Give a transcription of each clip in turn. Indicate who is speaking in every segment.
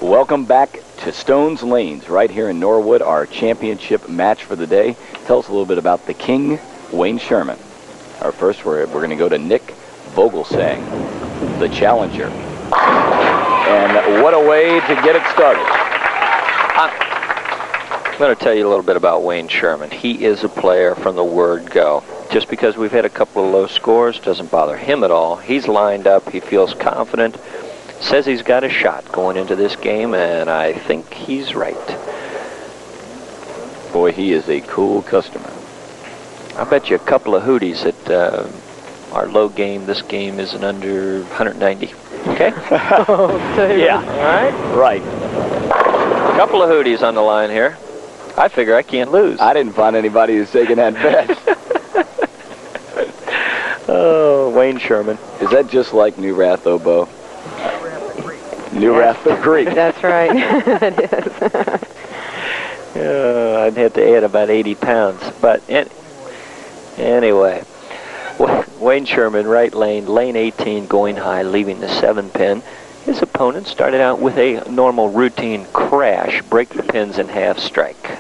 Speaker 1: Welcome back to Stones Lanes right here in Norwood, our championship match for the day. Tell us a little bit about the King, Wayne Schuerman. Our first, we're going to go to Nick Vogelgesang, the challenger. And what a way to get it started.
Speaker 2: I'm going to tell you a little bit about Wayne Schuerman. He is a player from the word go. Just because we've had a couple of low scores doesn't bother him at all. He's lined up. He feels confident. Says he's got a shot going into this game, and I think he's right.
Speaker 1: Boy, he is a cool customer.
Speaker 2: I bet you a couple of hooties at our low game. This game is an under 190. Okay?
Speaker 1: Yeah.
Speaker 2: All right?
Speaker 1: Right.
Speaker 2: A couple of hooties on the line here. I figure I can't lose.
Speaker 1: I didn't find anybody who's taking that bet.
Speaker 2: Oh, Wayne Schuerman.
Speaker 1: Is that just like New Ratho, Bo? New Ratho Creek.
Speaker 3: That's right. It is.
Speaker 2: I'd have to add about 80 pounds. But anyway, Wayne Schuerman, right lane, lane 18, going high, leaving the 7-pin. His opponent started out with a normal routine crash, break the pins in half, strike.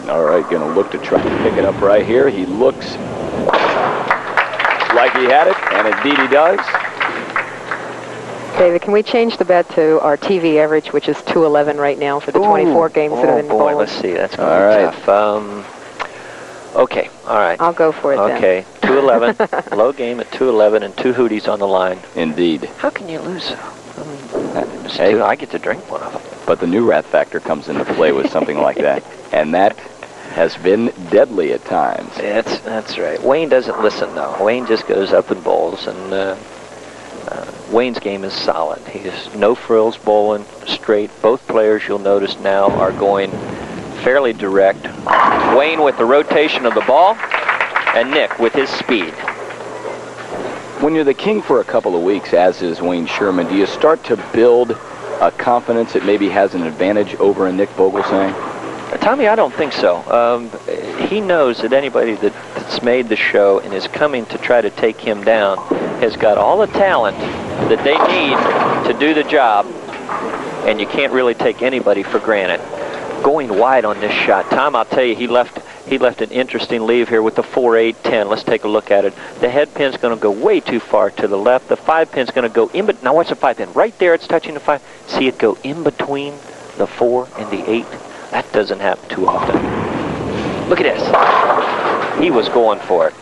Speaker 1: All right, going to look to try to pick it up right here. He looks like he had it, and indeed he does.
Speaker 3: David, can we change the bet to our TV average, which is 211 right now for the 24 games that have been
Speaker 2: boy,
Speaker 3: bowled?
Speaker 2: let's see. That's going to be tough. Okay, all right.
Speaker 3: I'll go for it then.
Speaker 2: Okay, 211. Low game at 211 and two hooties on the line.
Speaker 1: Indeed.
Speaker 2: How can you lose? Hey, I get to drink one of them.
Speaker 1: But the new rat factor comes into play with something like that, and that has been deadly at times.
Speaker 2: That's right. Wayne doesn't listen, though. Wayne just goes up and bowls, and Wayne's game is solid. He has no frills, bowling straight. Both players, you'll notice now, are going fairly direct. Wayne with the rotation of the ball, and Nick with his speed.
Speaker 1: When you're the king for a couple of weeks, as is Wayne Schuerman, do you start to build a confidence that maybe has an advantage over a Nick Vogelgesang?
Speaker 2: Tommy, I don't think so. He knows that anybody that's made the show and is coming to try to take him down has got all the talent that they need to do the job, and you can't really take anybody for granted. Going wide on this shot, Tom, I'll tell you, he left an interesting leave here with the 4-8-10. Let's take a look at it. The head pin's going to go way too far to the left. The 5 pin's going to go in, but now watch the 5 pin. Right there, it's touching the 5. See it go in between the 4 and the 8. That doesn't happen too often. Look at this. He was going for it.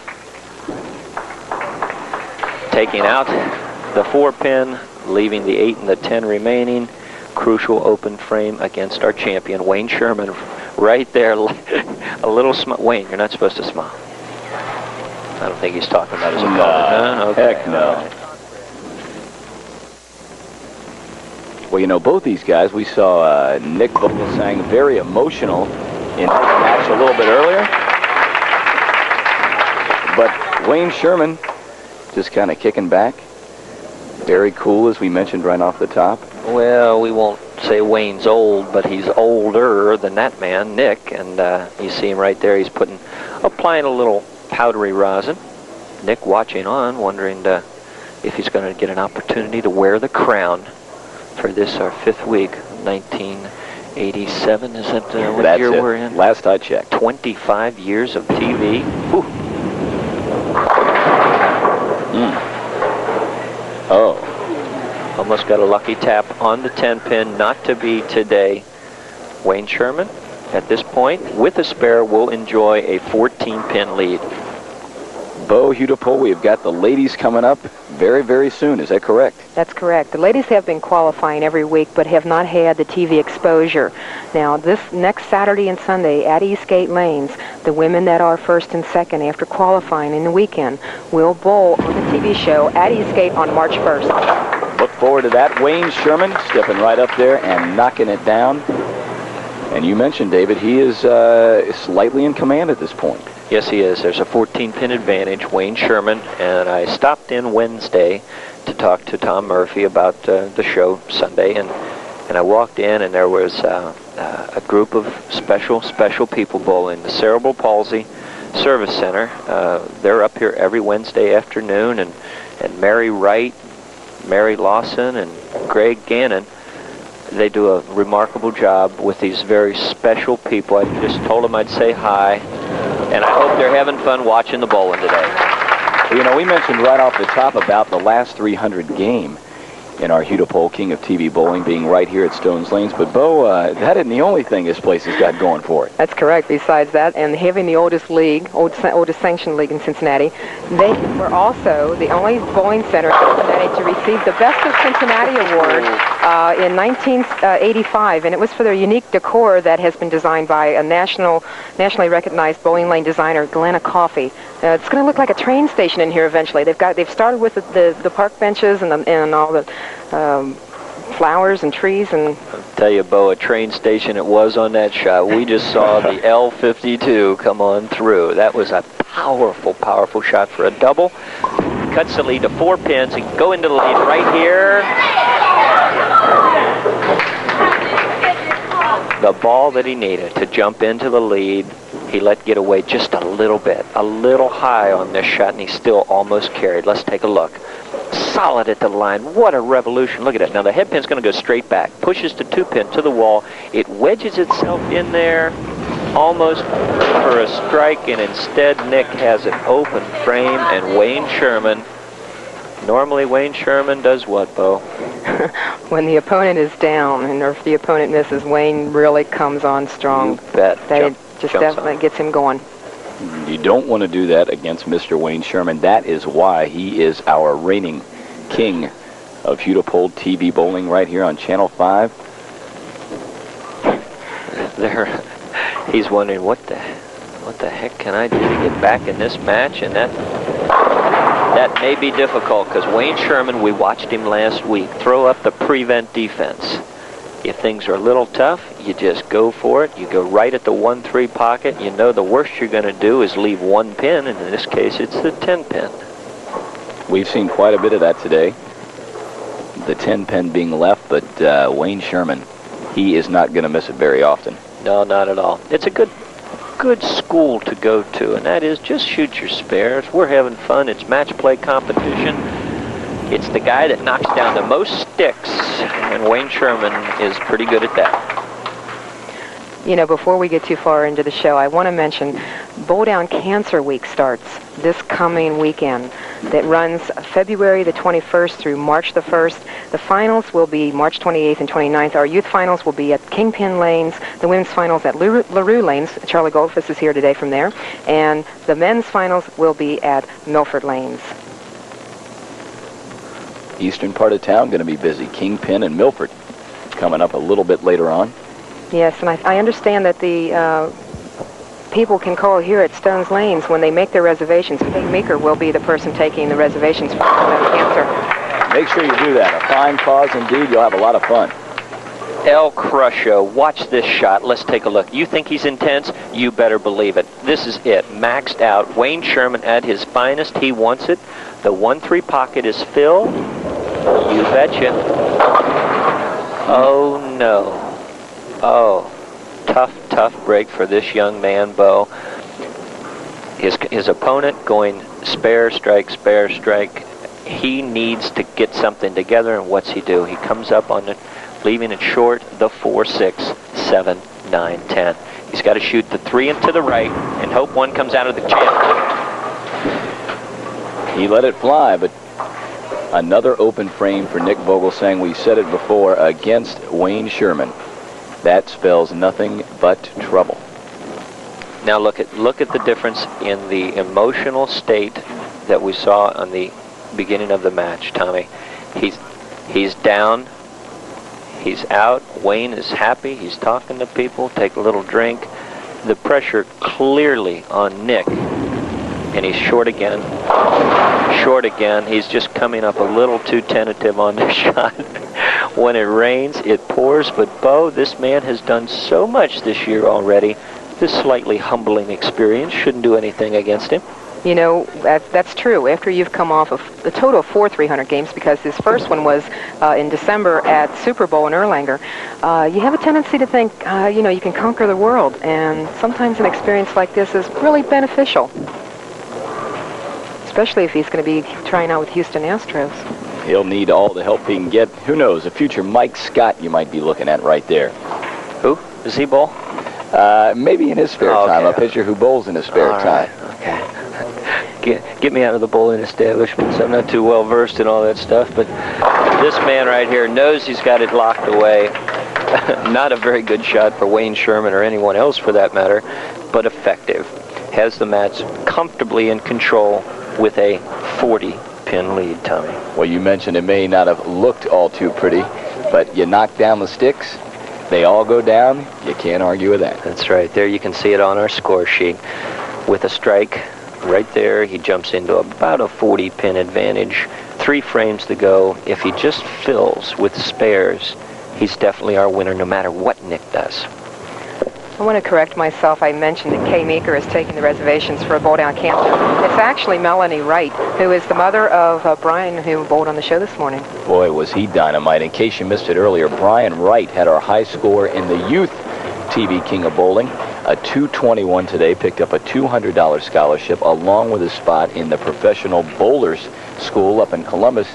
Speaker 2: Taking out the 4 pin, leaving the 8 and the 10 remaining. Crucial open frame against our champion, Wayne Schuerman. Right there, a little smile. Wayne, you're not supposed to smile. I don't think he's talking about his opponent.
Speaker 1: No,
Speaker 2: Okay.
Speaker 1: heck no. Well, you know, both these guys, we saw Nick Vogelgesang very emotional in the match a little bit earlier. But Wayne Schuerman just kind of kicking back. Very cool, as we mentioned right off the top.
Speaker 2: Well, we won't say Wayne's old, but he's older than that man, Nick. And you see him right there. He's applying a little powdery rosin. Nick watching on, wondering if he's going to get an opportunity to wear the crown for this, our 5th week, 1987. Is that what
Speaker 1: That's
Speaker 2: year
Speaker 1: it.
Speaker 2: we're in?
Speaker 1: Last I checked.
Speaker 2: 25 years of TV. Ooh.
Speaker 1: Oh.
Speaker 2: Almost got a lucky tap on the 10 pin, not to be today. Wayne Schuerman, at this point, with a spare, will enjoy a 14 pin lead.
Speaker 1: Bo, Hudepohl, we've got the ladies coming up very, very soon. Is that correct?
Speaker 3: That's correct. The ladies have been qualifying every week, but have not had the TV exposure. Now, this next Saturday and Sunday at Eastgate Lanes, the women that are first and second after qualifying in the weekend will bowl on the TV show at Eastgate on March 1st.
Speaker 1: Look forward to that. Wayne Schuerman stepping right up there and knocking it down. And you mentioned, David, he is slightly in command at this point.
Speaker 2: Yes, he is. There's a 14-pin advantage, Wayne Schuerman, and I stopped in Wednesday to talk to Tom Murphy about the show Sunday, and I walked in, and there was a group of special people bowling the Cerebral Palsy Service Center. They're up here every Wednesday afternoon, and Mary Wright, Mary Lawson, and Greg Gannon, They do a remarkable job with these very special people. I just told them I'd say hi, and I hope they're having fun watching the bowling today.
Speaker 1: You know, we mentioned right off the top about the last 300 game in our Hudepohl King of TV Bowling being right here at Stones Lanes. But, Bo, that isn't the only thing this place has got going for it.
Speaker 3: That's correct. Besides that, and having the oldest sanctioned league in Cincinnati, they were also the only bowling center in Cincinnati to receive the Best of Cincinnati Award in 1985, and it was for their unique decor that has been designed by a nationally recognized bowling lane designer, Glenna Coffey. It's going to look like a train station in here eventually. They've started with the park benches and all the flowers and trees. And
Speaker 2: I'll tell you, Bo, a train station it was on that shot. We just saw the L52 come on through. That was a powerful, powerful shot for a double. Cuts the lead to 4 pins and go into the lead right here. The ball that he needed to jump into the lead, he let get away just a little bit, a little high on this shot, and he still almost carried. Let's take a look. Solid at the line. What a revolution. Look at it. Now the head pin's going to go straight back. Pushes the 2-pin to the wall. It wedges itself in there almost for a strike, and instead Nick has an open frame, and Wayne Schuerman. Normally Wayne Schuerman does what, Bo?
Speaker 3: When the opponent is down, and if the opponent misses, Wayne really comes on strong.
Speaker 2: You bet.
Speaker 3: That just definitely gets him going.
Speaker 1: You don't want to do that against Mr. Wayne Schuerman. That is why he is our reigning king of Hudepohl TV Bowling right here on Channel 5.
Speaker 2: There, he's wondering what the heck can I do to get back in this match, and that may be difficult because Wayne Schuerman, we watched him last week throw up the prevent defense. If things are a little tough, you just go for it. You go right at the 1-3 pocket. You know the worst you're going to do is leave 1 pin, and in this case, it's the 10-pin.
Speaker 1: We've seen quite a bit of that today. The 10-pin being left, but Wayne Schuerman, he is not going to miss it very often.
Speaker 2: No, not at all. It's a good school to go to, and that is just shoot your spares. We're having fun. It's match play competition. It's the guy that knocks down the most sticks, and Wayne Schuerman is pretty good at that.
Speaker 3: You know, before we get too far into the show, I want to mention Bowl Down Cancer Week starts this coming weekend. That runs February the 21st through March the 1st. The finals will be March 28th and 29th. Our youth finals will be at Kingpin Lanes, the women's finals at LaRue Lanes. Charlie Goldfuss is here today from there. And the men's finals will be at Milford Lanes.
Speaker 1: Eastern part of town going to be busy. Kingpin and Milford coming up a little bit later on.
Speaker 3: Yes, and I understand that the people can call here at Stones Lanes when they make their reservations. Peg Meeker will be the person taking the reservations for cancer.
Speaker 1: Make sure you do that. A fine cause indeed. You'll have a lot of fun.
Speaker 2: El Crusho, watch this shot. Let's take a look. You think he's intense? You better believe it. This is it. Maxed out. Wayne Schuerman at his finest. He wants it. The 1-3 pocket is filled. You betcha. Oh, no. Oh, tough break for this young man, Bo. His opponent going spare strike. He needs to get something together, and what's he do? He comes up on it, leaving it short, the 4, 6, 7, 9, 10. He's got to shoot the 3 into the right and hope one comes out of the channel.
Speaker 1: He let it fly, but another open frame for Nick Vogelgesang. We said it before, against Wayne Schuerman. That spells nothing but trouble.
Speaker 2: Now look at the difference in the emotional state that we saw on the beginning of the match, Tommy. He's down. He's out. Wayne is happy. He's talking to people. Take a little drink. The pressure clearly on Nick. And he's short again. He's just coming up a little too tentative on this shot. When it rains, it pours. But, Bo, this man has done so much this year already. This slightly humbling experience shouldn't do anything against him.
Speaker 3: You know, that's true. After you've come off of a total of 4 300 games, because his first one was in December at Super Bowl in Erlanger, you have a tendency to think, you know, you can conquer the world. And sometimes an experience like this is really beneficial, especially if he's going to be trying out with Houston Astros.
Speaker 1: He'll need all the help he can get. Who knows, a future Mike Scott you might be looking at right there.
Speaker 2: Who? Does he bowl?
Speaker 1: Maybe in his spare time. A pitcher who bowls in his spare time.
Speaker 2: Okay. Get me out of the bowling establishments. I'm not too well versed in all that stuff, but this man right here knows he's got it locked away. Not a very good shot for Wayne Schuerman or anyone else for that matter, but effective. Has the match comfortably in control with a 40-pin lead, Tommy.
Speaker 1: Well, you mentioned it may not have looked all too pretty, but you knock down the sticks, they all go down. You can't argue with that.
Speaker 2: That's right. There you can see it on our score sheet. With a strike right there, he jumps into about a 40-pin advantage. 3 frames to go. If he just fills with spares, he's definitely our winner no matter what Nick does.
Speaker 3: I want to correct myself. I mentioned that Kay Meeker is taking the reservations for a bowl down camp. It's actually Melanie Wright, who is the mother of Brian, who bowled on the show this morning.
Speaker 1: Boy, was he dynamite. In case you missed it earlier, Brian Wright had our high score in the Youth TV King of Bowling. A 221 today, picked up a $200 scholarship along with a spot in the Professional Bowlers School up in Columbus.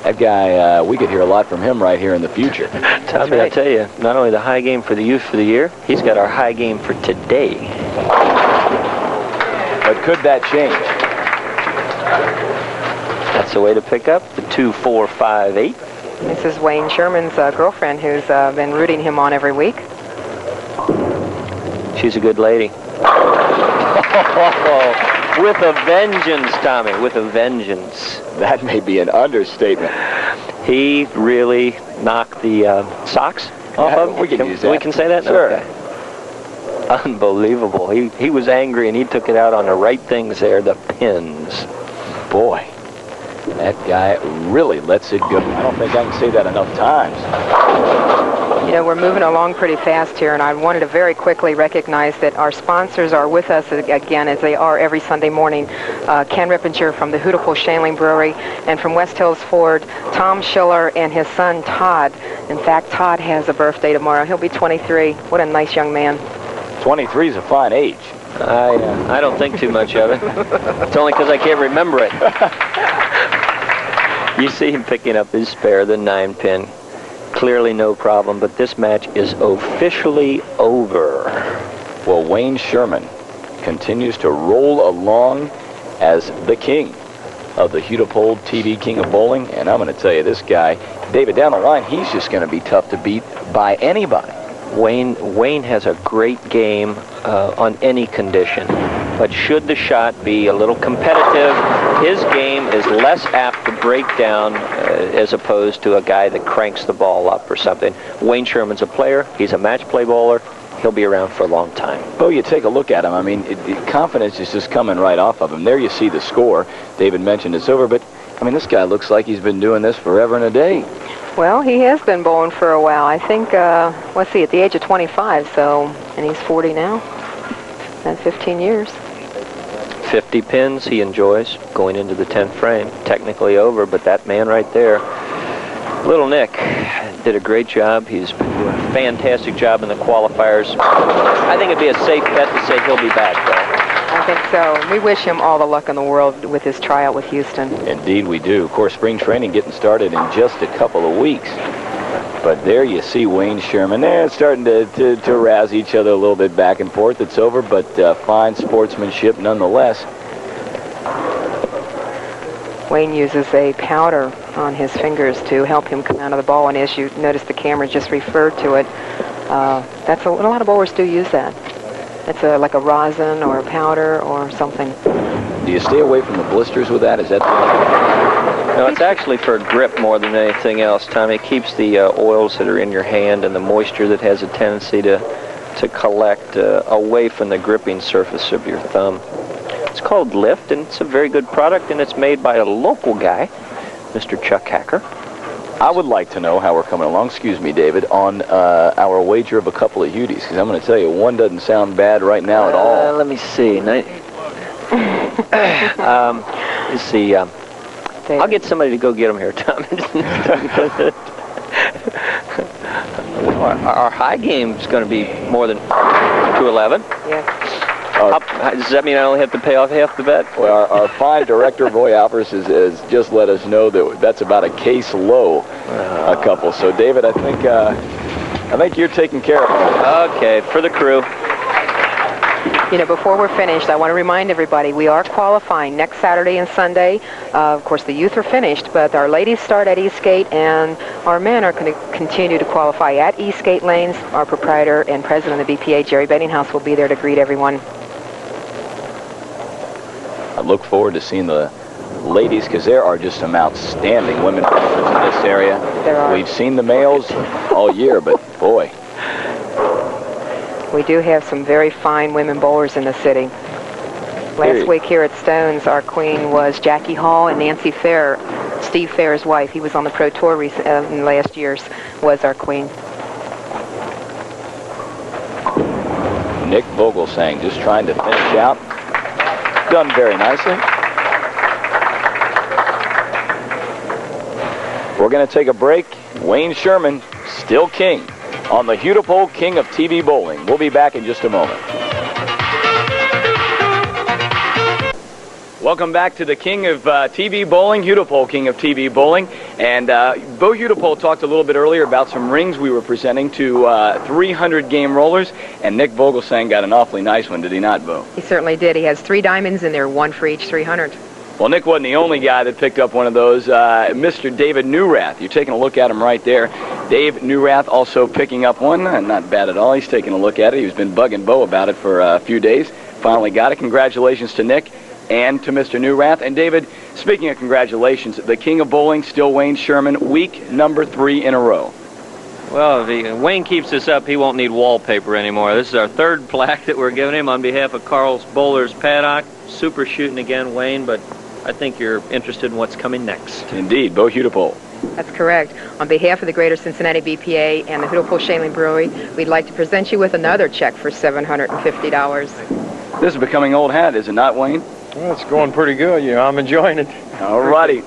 Speaker 1: That guy, we could hear a lot from him right here in the future.
Speaker 2: Tommy, right. I tell you, not only the high game for the youth for the year, he's got our high game for today.
Speaker 1: But could that change?
Speaker 2: That's the way to pick up the 2, 4, 5, 8.
Speaker 3: This is Wayne Sherman's girlfriend, who's been rooting him on every week.
Speaker 2: She's a good lady. With a vengeance, Tommy, with a vengeance.
Speaker 1: That may be an understatement.
Speaker 2: He really knocked the socks off of him.
Speaker 1: We can use that.
Speaker 2: We can say that?
Speaker 1: Sure.
Speaker 2: Okay. Unbelievable. He was angry, and he took it out on the right things there, the pins.
Speaker 1: Boy, that guy really lets it go. I don't think I can say that enough times.
Speaker 3: You know, we're moving along pretty fast here, and I wanted to very quickly recognize that our sponsors are with us again, as they are every Sunday morning. Ken Rippinger from the Hudepohl Shanling Brewery, and from West Hills Ford, Tom Schiller and his son Todd. In fact, Todd has a birthday tomorrow. He'll be 23. What a nice young man.
Speaker 1: 23 is a fine age.
Speaker 2: I don't think too much of it. It's only because I can't remember it. You see him picking up his spare, the 9-pin. Clearly no problem, but this match is officially over.
Speaker 1: Well, Wayne Schuerman continues to roll along as the king of the Hudepohl TV King of Bowling, and I'm going to tell you, this guy, David, down the line, he's just going to be tough to beat by anybody.
Speaker 2: Wayne has a great game on any condition, but should the shot be a little competitive, his game is less apt to break down as opposed to a guy that cranks the ball up or something. Wayne Sherman's a player. He's a match play bowler. He'll be around for a long time.
Speaker 1: Oh, you take a look at him. I mean, confidence is just coming right off of him. There you see the score. David mentioned it's over, but, I mean, this guy looks like he's been doing this forever and a day.
Speaker 3: Well, he has been bowling for a while. I think, let's see, at the age of 25, and he's 40 now. That's 15 years.
Speaker 2: 50 pins he enjoys going into the 10th frame. Technically over, but that man right there, Little Nick, did a great job. He's been doing a fantastic job in the qualifiers. I think it'd be a safe bet to say he'll be back, though.
Speaker 3: I think so. We wish him all the luck in the world with his tryout with Houston.
Speaker 1: Indeed we do. Of course, spring training getting started in just a couple of weeks. But there you see Wayne Schuerman. They're starting to razz each other a little bit back and forth. It's over, but fine sportsmanship nonetheless.
Speaker 3: Wayne uses a powder on his fingers to help him come out of the ball, and as you notice, the camera just referred to it. That's a lot of bowlers do use that. It's like a rosin or a powder or something.
Speaker 1: Do you stay away from the blisters with that? Is that
Speaker 2: No, it's actually for grip more than anything else, Tommy. It keeps the oils that are in your hand and the moisture that has a tendency to collect away from the gripping surface of your thumb. It's called Lift, and it's a very good product, and it's made by a local guy, Mr. Chuck Hacker.
Speaker 1: I would like to know how we're coming along, excuse me, David, on our wager of a couple of Hudies, because I'm going to tell you, one doesn't sound bad right now at all.
Speaker 2: Let me see. Let's see. I'll get somebody to go get them here, Tom. Our high game is going to be more than 211.
Speaker 3: Yes.
Speaker 2: Does that mean I only have to pay off half the bet?
Speaker 1: Well, our fine director, Roy Alvarez, has just let us know that that's about a case low, a couple. So, David, I think you're taking care of it.
Speaker 2: Okay, for the crew.
Speaker 3: You know, before we're finished, I want to remind everybody we are qualifying next Saturday and Sunday. Of course, the youth are finished, but our ladies start at Eastgate, and our men are going to continue to qualify at Eastgate Lanes. Our proprietor and president of the BPA, Jerry Bettinghouse, will be there to greet everyone.
Speaker 1: I look forward to seeing the ladies, because there are just some outstanding women in this area.
Speaker 3: There are.
Speaker 1: We've seen the males all year, but boy.
Speaker 3: We do have some very fine women bowlers in the city. Last week here at Stones, our queen was Jackie Hall, and Nancy Fair, Steve Fair's wife, he was on the Pro Tour in last year's, was our queen.
Speaker 1: Nick Vogelgesang just trying to finish out. Done very nicely. We're going to take a break. Wayne Schuerman, still king on the Hudepohl King of TV Bowling. We'll be back in just a moment. Welcome back to the King of TV Bowling, Hudepohl King of TV Bowling. And Bo Hudepohl talked a little bit earlier about some rings we were presenting to 300 game rollers, and Nick Vogelgesang got an awfully nice one, did he not, Bo?
Speaker 3: He certainly did. He has 3 diamonds in there, 1 for each 300.
Speaker 1: Well, Nick wasn't the only guy that picked up one of those. Mr. David Newrath, you're taking a look at him right there. Dave Newrath also picking up one. Not bad at all. He's taking a look at it. He's been bugging Bo about it for a few days. Finally got it. Congratulations to Nick and to Mr. Newrath. And David, speaking of congratulations, the king of bowling, still Wayne Schuerman, week number 3 in a row.
Speaker 2: Well, if Wayne keeps this up, he won't need wallpaper anymore. This is our 3rd plaque that we're giving him on behalf of Carl's Bowlers Paddock. Super shooting again, Wayne, but I think you're interested in what's coming next.
Speaker 1: Indeed, Bo Hudepohl.
Speaker 3: That's correct. On behalf of the Greater Cincinnati BPA and the Hudepohl Shaling Brewery, we'd like to present you with another check for $750.
Speaker 1: This is becoming old hat, is it not, Wayne?
Speaker 4: Well, it's going pretty good. I'm enjoying it.
Speaker 1: All righty.